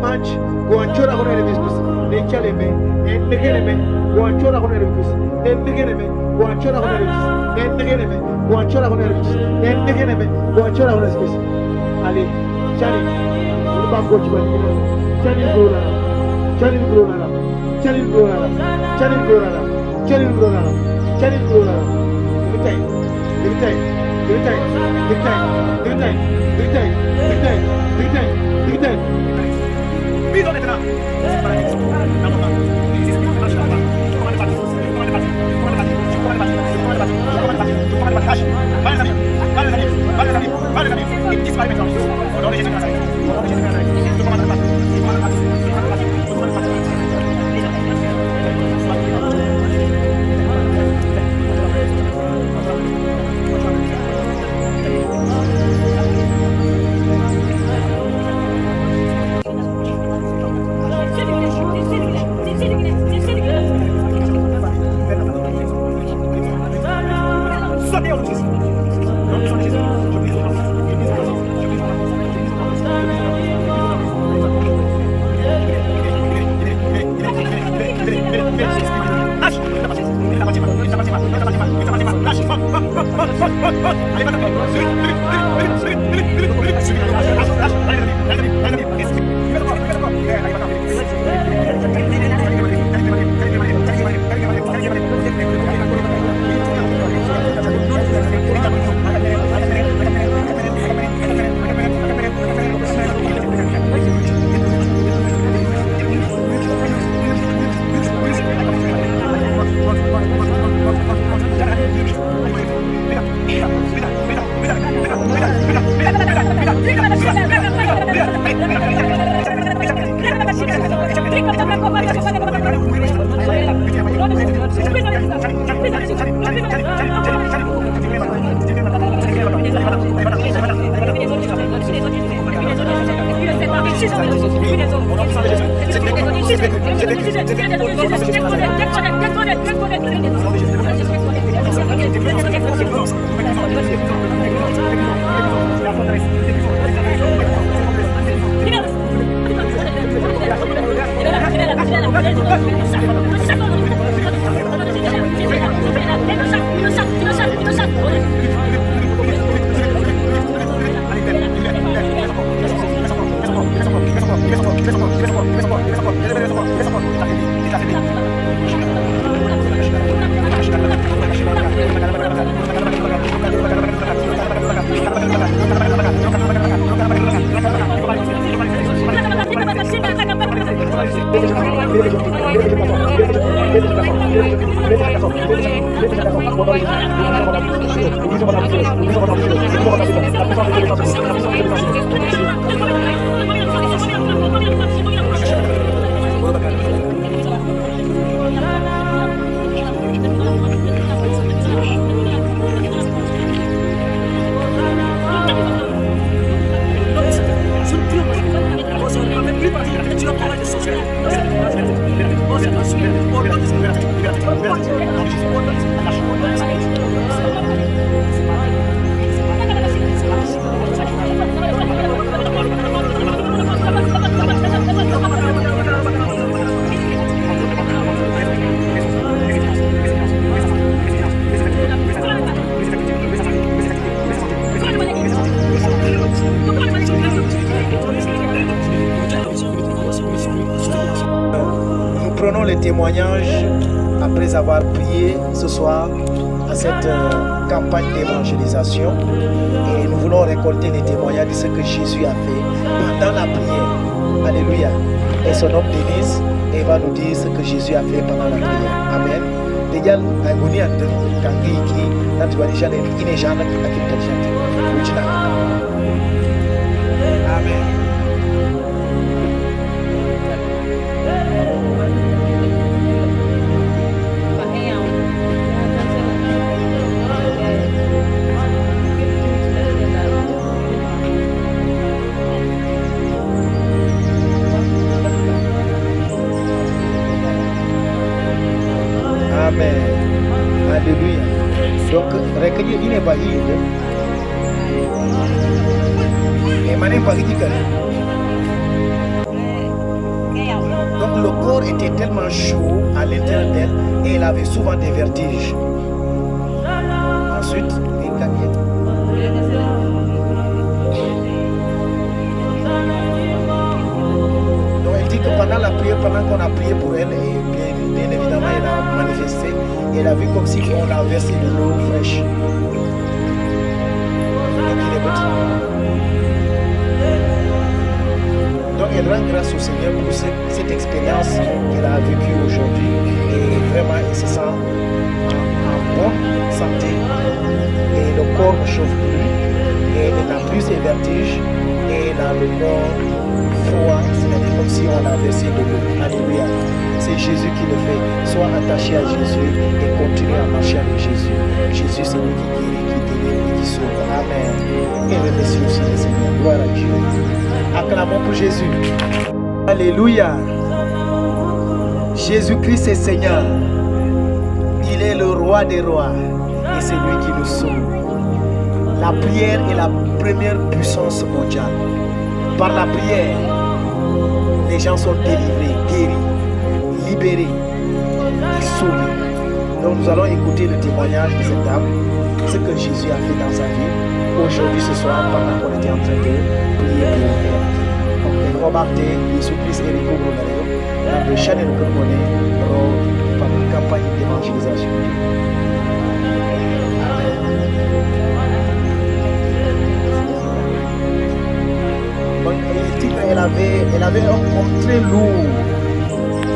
manch guanchora con el biscus ne chaleme ne negeleme guanchora con el biscus ne negeleme guanchora con el biscus ne negeleme guanchora con el biscus ne negeleme guanchora con el biscus allez chali on va coach ba chali brona chali brona chali brona chali brona chali brona chali brona litai litai litai litai litai litai litai litai litai Vito maintenant. Prenons les témoignages après avoir prié ce soir à cette campagne d'évangélisation et nous voulons récolter les témoignages de ce que Jésus a fait pendant la prière. Alléluia. Et son nom Denise et va nous dire ce que Jésus a fait pendant la prière. Amen. Déjà, agoni ande kangi ki na tuwanisha ne ine jana akitajati. Amen. Amen. Alléluia. Donc, recueillir une bahide. Et mané bahidi kare. corps était tellement chaud à l'intérieur d'elle et elle avait souvent des vertiges. Ensuite, il gagnait. Donc elle dit que pendant la prière, pendant qu'on a prié pour elle, et bien évidemment elle a manifesté, elle a vu comme si on a versé de l'eau fraîche. Donc elle rend grâce au Seigneur pour cette expérience qu'elle a vécue aujourd'hui et vraiment elle se sent en bonne santé et le corps ne chauffe plus et elle n'a plus ses vertiges et elle a le corps froid, c'est-à-dire comme si on a versé de l'eau. Alléluia. C'est Jésus qui le fait. Sois attaché à Jésus et continue à marcher avec Jésus. Jésus c'est lui qui guérit, qui délivre et qui sauve. Amen. Et remercie aussi le Seigneur. Gloire à Dieu. Acclamons pour Jésus. Alléluia. Jésus-Christ est Seigneur. Il est le roi des rois et c'est lui qui nous sauve. La prière est la première puissance mondiale. Par la prière, les gens sont délivrés, guéris, libérés et sauvés. Donc nous allons écouter le témoignage de cette dame, ce que Jésus a fait dans sa vie. Aujourd'hui, ce soir, pendant qu'on était en train de prier pour elle. Donc, nous remarquons Jésus-Christ et les Congolais, dans le channel que nous connaissons, par une campagne d'évangélisation. Donc, il dit qu'elle avait un corps très lourd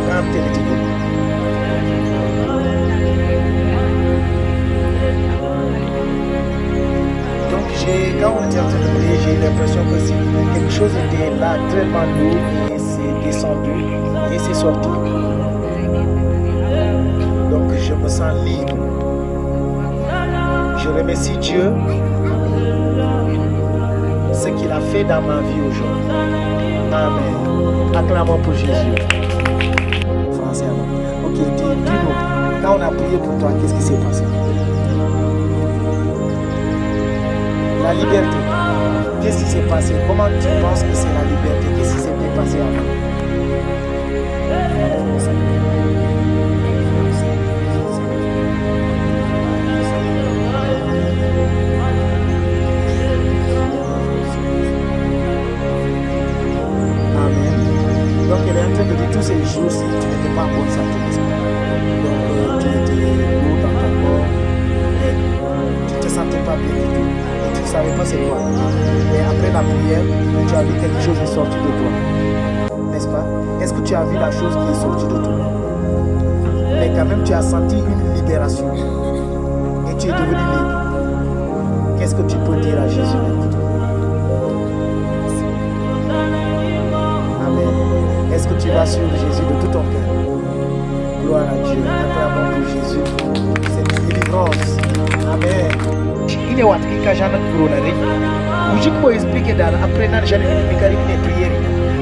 quand elle était venue. Quand on était en train de prier, j'ai eu l'impression que si quelque chose était là, tellement lourd, et c'est descendu, et c'est sorti. Donc je me sens libre. Je remercie Dieu, ce qu'il a fait dans ma vie aujourd'hui. Amen. Acclamons pour Jésus. Français alors. Ok, dis-nous, quand on a prié pour toi, qu'est-ce qui s'est passé? La liberté. Qu'est-ce qui s'est passé? Comment tu penses que c'est la liberté? Qu'est-ce qui s'est passé avant? Amen. Donc elle est en train de dire tous ces jours-ci, tu n'étais pas en bonne santé, n'est-ce pas? Donc tu étais lourd dans ton corps et tu ne te sentais pas bien du tout. Tu ne savais pas c'est quoi. Et après la prière, tu as vu quelque chose est sorti de toi. N'est-ce pas? Est-ce que tu as vu la chose qui est sortie de toi? Mais quand même, tu as senti une libération. Et tu es devenu libre. Qu'est-ce que tu peux dire à Jésus maintenant? Amen. Est-ce que tu vas suivre Jésus de tout ton cœur? Gloire à Dieu. Acclamons pour Jésus. C'est une délivrance. Amen. Il est watki kajana kuronare. Ujik po expliquer dans après nan jale ni kari ni prière.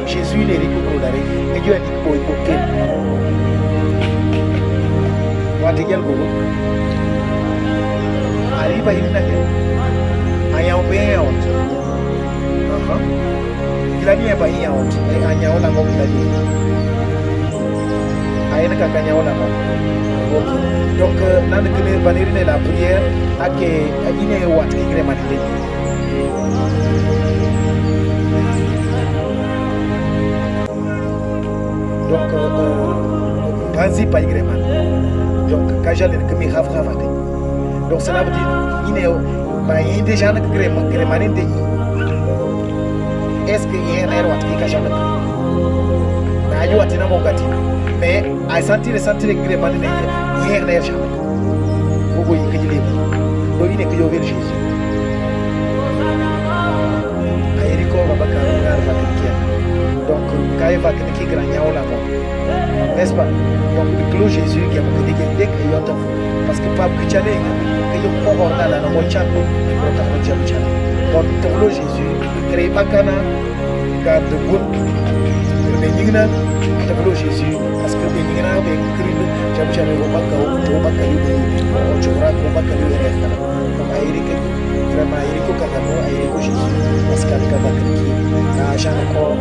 Jésus il est rico kuronare. Et Dieu a dit ko ikoke. Wati gel gogo. Arriba ina ke. Aya obeyot. Il a dit ba yaot. Anya ona ngo il a dit. Aya na kakanya ona ngo. Donc, dans le la prière, il y a wat qui crée manité. Donc, Banzi pas y donc, quand j'ai le mi ravravate. Donc, cela veut dire il y a des gens qui crée manité. Est-ce qu'il y a un wat qui cache le mais il y a un wat mais à sentir les grémans hier d'ailleurs jamais vous voyez que il est donc il est que je Jésus Aériko va pas donc quand il va que grand yao là n'est-ce pas donc le clos Jésus qui a dit que dès que il parce que pas que tu allais que il faut voir là dans mon chat donc le clos Jésus crée pas cana garde bon mais nigna le Jésus parce que les nigna avec Christ j'aime jamais au baka au chora au baka donc Aériko vraiment Aériko Kagamo Aériko Jésus parce qu'il a baka qui n'a jamais encore